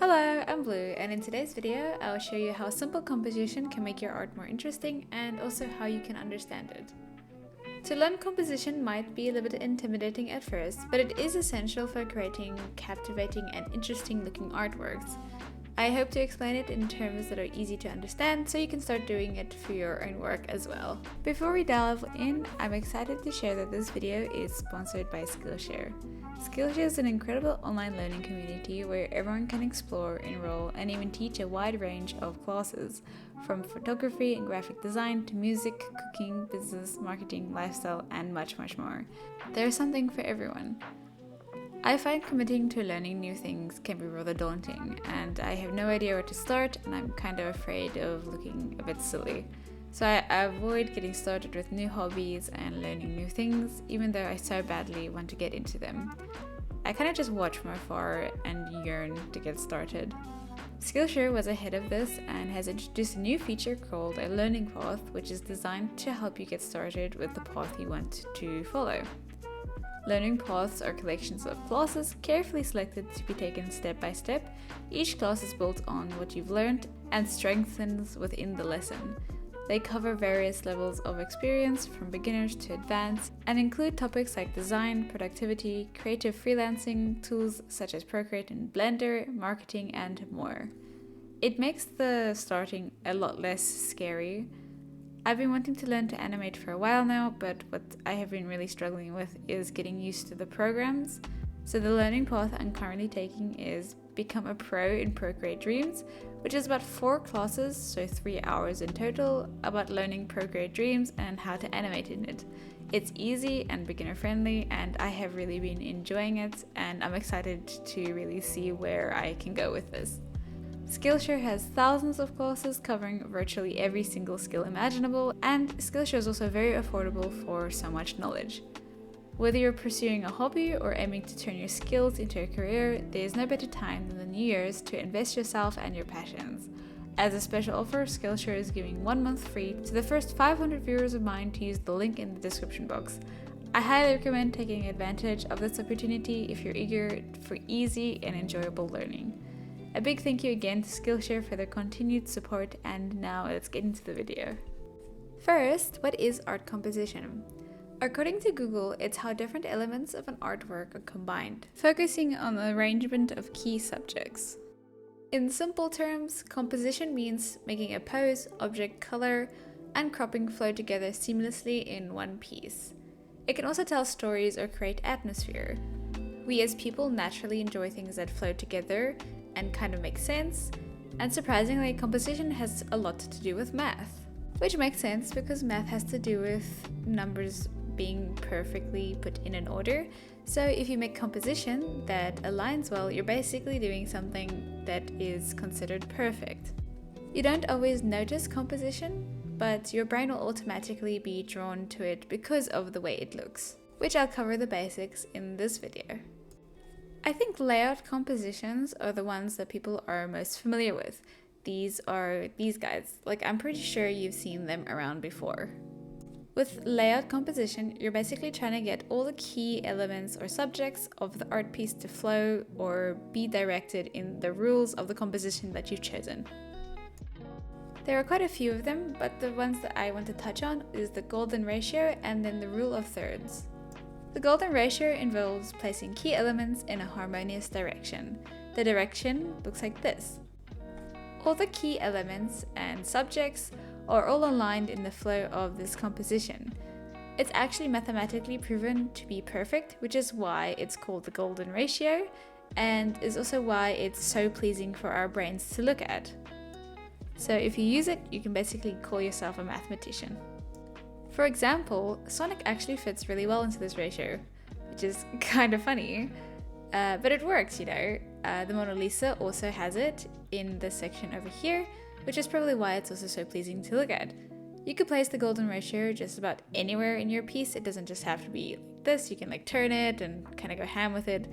Hello, I'm Blue, and in today's video, I'll show you how simple composition can make your art more interesting and also how you can understand it. To learn composition might be a little bit intimidating at first, but it is essential for creating captivating and interesting looking artworks. I hope to explain it in terms that are easy to understand so you can start doing it for your own work as well. Before we delve in, I'm excited to share that this video is sponsored by Skillshare. Skillshare is an incredible online learning community where everyone can explore, enroll, and even teach a wide range of classes, from photography and graphic design to music, cooking, business, marketing, lifestyle, and much more. There's something for everyone. I find committing to learning new things can be rather daunting, and I have no idea where to start, and I'm kind of afraid of looking a bit silly. So I avoid getting started with new hobbies and learning new things, even though I so badly want to get into them. I kind of just watch from afar and yearn to get started. Skillshare was ahead of this and has introduced a new feature called a learning path, which is designed to help you get started with the path you want to follow. Learning paths are collections of classes carefully selected to be taken step by step. Each class is built on what you've learned and strengthens within the lesson. They cover various levels of experience from beginners to advanced and include topics like design, productivity, creative freelancing, tools such as Procreate and Blender, marketing, and more. It makes the starting a lot less scary. I've been wanting to learn to animate for a while now, but what I have been really struggling with is getting used to the programs. So the learning path I'm currently taking is Become a Pro in Procreate Dreams, which is about 4 classes, so 3 hours in total, about learning Procreate Dreams and how to animate in it. It's easy and beginner friendly, and I have really been enjoying it, and I'm excited to really see where I can go with this. Skillshare has thousands of classes covering virtually every single skill imaginable, and Skillshare is also very affordable for so much knowledge. Whether you're pursuing a hobby or aiming to turn your skills into a career, there is no better time than the New Year's to invest yourself and your passions. As a special offer, Skillshare is giving 1 month free to the first 500 viewers of mine to use the link in the description box. I highly recommend taking advantage of this opportunity if you're eager for easy and enjoyable learning. A big thank you again to Skillshare for their continued support, and now let's get into the video. First, what is art composition? According to Google, it's how different elements of an artwork are combined, focusing on the arrangement of key subjects. In simple terms, composition means making a pose, object, color, and cropping flow together seamlessly in one piece. It can also tell stories or create atmosphere. We as people naturally enjoy things that flow together and kind of make sense, and surprisingly, composition has a lot to do with math. Which makes sense because math has to do with numbers being perfectly put in an order. So if you make composition that aligns well, you're basically doing something that is considered perfect. You don't always notice composition, but your brain will automatically be drawn to it because of the way it looks, which I'll cover the basics in this video. I think layout compositions are the ones that people are most familiar with. These are these guys. I'm pretty sure you've seen them around before. With layout composition, you're basically trying to get all the key elements or subjects of the art piece to flow or be directed in the rules of the composition that you've chosen. There are quite a few of them, but the ones that I want to touch on is the golden ratio and then the rule of thirds. The golden ratio involves placing key elements in a harmonious direction. The direction looks like this. All the key elements and subjects are all aligned in the flow of this composition. It's actually mathematically proven to be perfect, which is why it's called the golden ratio, and is also why it's so pleasing for our brains to look at. So if you use it, you can basically call yourself a mathematician. For example, Sonic actually fits really well into this ratio, which is kind of funny, but it works, you know. The Mona Lisa also has it in this section over here, which is probably why it's also so pleasing to look at. You could place the golden ratio just about anywhere in your piece. It doesn't just have to be like this. You can turn it and kind of go ham with it.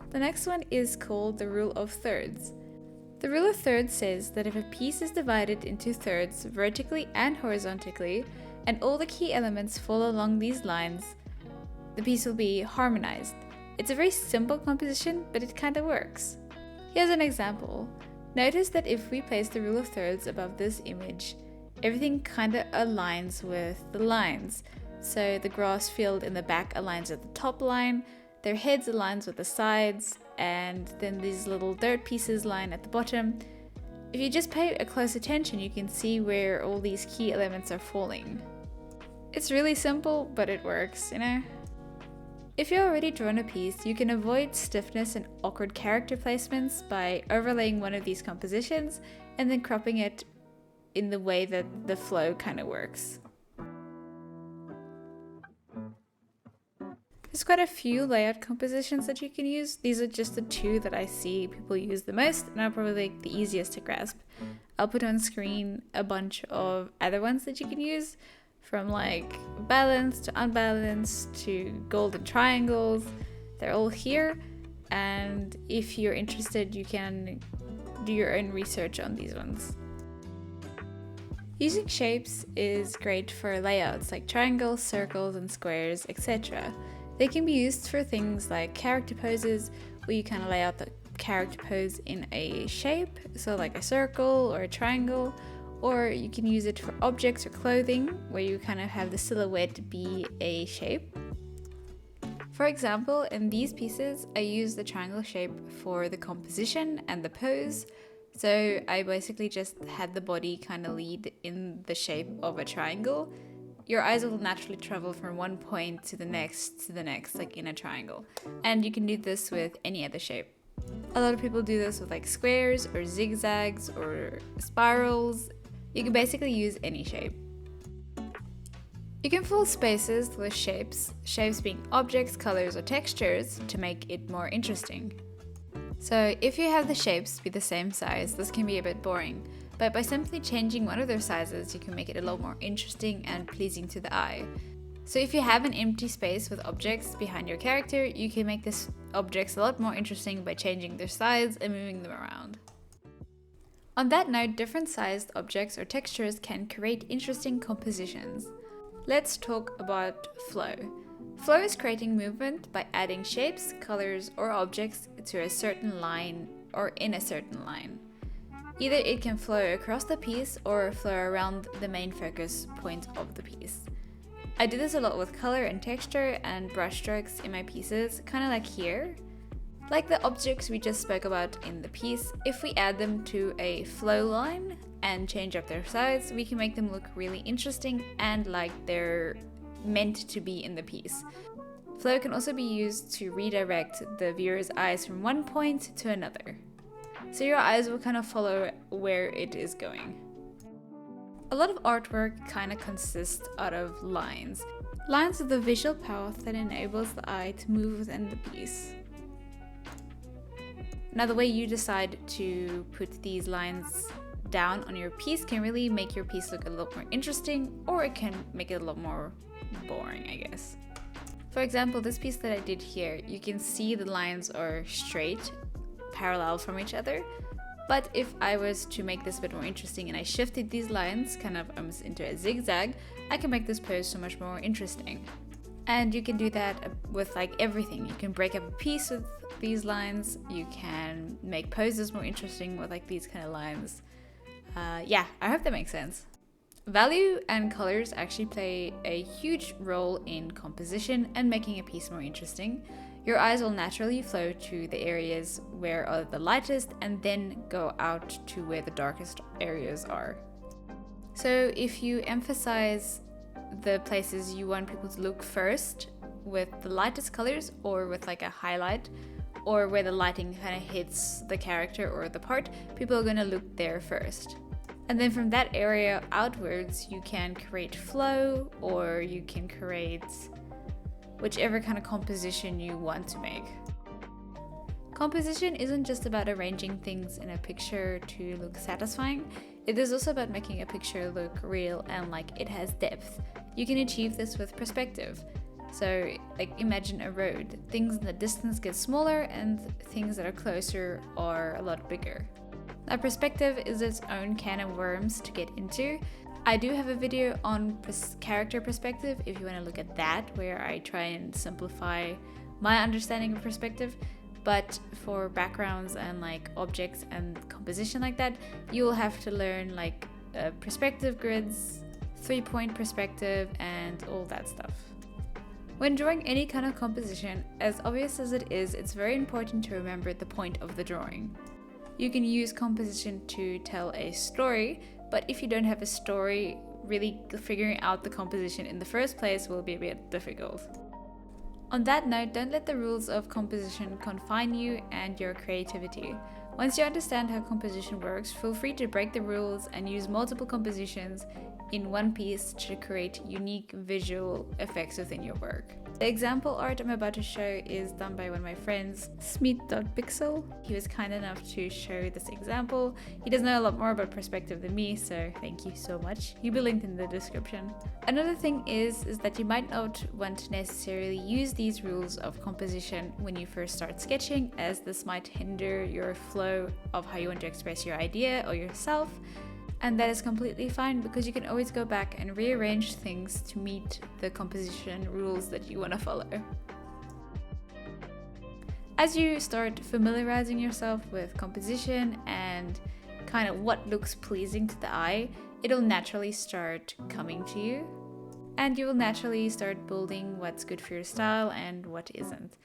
The next one is called the rule of thirds. The rule of thirds says that if a piece is divided into thirds vertically and horizontally, and all the key elements fall along these lines, the piece will be harmonized. It's a very simple composition, but it kind of works. Here's an example. Notice that if we place the rule of thirds above this image, everything kind of aligns with the lines. So the grass field in the back aligns with the top line, their heads aligns with the sides, and then these little dirt pieces line at the bottom. If you just pay a close attention, you can see where all these key elements are falling. It's really simple, but it works, you know? If you're already drawn a piece, you can avoid stiffness and awkward character placements by overlaying one of these compositions and then cropping it in the way that the flow kind of works. There's quite a few layout compositions that you can use. These are just the two that I see people use the most and are probably the easiest to grasp. I'll put on screen a bunch of other ones that you can use, from like balanced to unbalanced to golden triangles. They're all here, and if you're interested, you can do your own research on these ones. Using shapes is great for layouts like triangles, circles, and squares, etc. They can be used for things like character poses, where you kind of lay out the character pose in a shape, so like a circle or a triangle, or you can use it for objects or clothing, where you kind of have the silhouette be a shape. For example, in these pieces, I use the triangle shape for the composition and the pose. So I basically just had the body kind of lead in the shape of a triangle. Your eyes will naturally travel from one point to the next, like in a triangle. And you can do this with any other shape. A lot of people do this with like squares or zigzags or spirals. You can basically use any shape. You can fill spaces with shapes being objects, colors, or textures to make it more interesting. So if you have the shapes be the same size, this can be a bit boring, but by simply changing one of their sizes, you can make it a lot more interesting and pleasing to the eye. So if you have an empty space with objects behind your character, you can make these objects a lot more interesting by changing their size and moving them around. On that note, different sized objects or textures can create interesting compositions. Let's talk about flow. Flow is creating movement by adding shapes, colors, or objects to a certain line or in a certain line. Either it can flow across the piece or flow around the main focus point of the piece. I do this a lot with color and texture and brush strokes in my pieces, kind of like here. Like the objects we just spoke about in the piece, if we add them to a flow line and change up their size, we can make them look really interesting and like they're meant to be in the piece. Flow can also be used to redirect the viewer's eyes from one point to another. So your eyes will kind of follow where it is going. A lot of artwork kind of consists out of lines. Lines are the visual path that enables the eye to move within the piece. Now, the way you decide to put these lines down on your piece can really make your piece look a lot more interesting, or it can make it a lot more boring, I guess. For example, this piece that I did here, you can see the lines are straight, parallel from each other. But if I was to make this a bit more interesting and I shifted these lines kind of almost into a zigzag, I can make this pose so much more interesting. And you can do that with like everything. You can break up a piece with these lines. You can make poses more interesting with like these kind of lines. Yeah, I hope that makes sense. Value and colors actually play a huge role in composition and making a piece more interesting. Your eyes will naturally flow to the areas where are the lightest and then go out to where the darkest areas are. So if you emphasize the places you want people to look first with the lightest colors or with like a highlight, or where the lighting kind of hits the character or the part, people are going to look there first. And then from that area outwards, you can create flow, or you can create whichever kind of composition you want to make. Composition isn't just about arranging things in a picture to look satisfying. It is also about making a picture look real and like it has depth. You can achieve this with perspective. So like imagine a road. Things in the distance get smaller and things that are closer are a lot bigger. Now, perspective is its own can of worms to get into. I do have a video on character perspective if you want to look at that, where I try and simplify my understanding of perspective. But for backgrounds and like objects and composition like that, you'll have to learn like perspective grids, 3-point perspective, and all that stuff. When drawing any kind of composition, as obvious as it is, it's very important to remember the point of the drawing. You can use composition to tell a story, but if you don't have a story, really figuring out the composition in the first place will be a bit difficult. On that note, don't let the rules of composition confine you and your creativity. Once you understand how composition works, feel free to break the rules and use multiple compositions in one piece to create unique visual effects within your work. The example art I'm about to show is done by one of my friends, Smeet.pxl. He was kind enough to show this example. He does know a lot more about perspective than me, so thank you so much. He'll be linked in the description. Another thing is that you might not want to necessarily use these rules of composition when you first start sketching, as this might hinder your flow of how you want to express your idea or yourself. And that is completely fine, because you can always go back and rearrange things to meet the composition rules that you want to follow. As you start familiarizing yourself with composition and kind of what looks pleasing to the eye, it'll naturally start coming to you. And you will naturally start building what's good for your style and what isn't.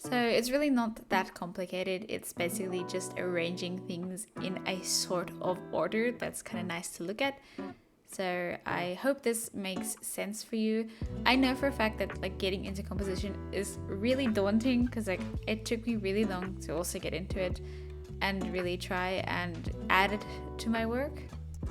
So it's really not that complicated. It's basically just arranging things in a sort of order that's kind of nice to look at. So I hope this makes sense for you. I know for a fact that like getting into composition is really daunting, because like it took me really long to also get into it and really try and add it to my work.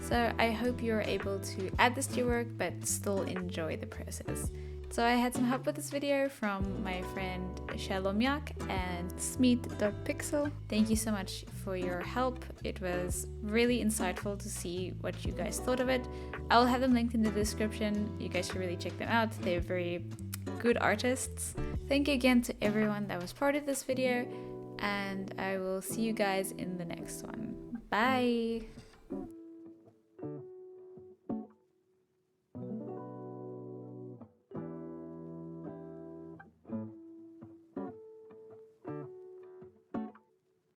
So I hope you're able to add this to your work but still enjoy the process. So I had some help with this video from my friend Shalomyak and Smeet.pxl. Thank you so much for your help. It was really insightful to see what you guys thought of it. I'll have them linked in the description. You guys should really check them out. They're very good artists. Thank you again to everyone that was part of this video, and I will see you guys in the next one. Bye!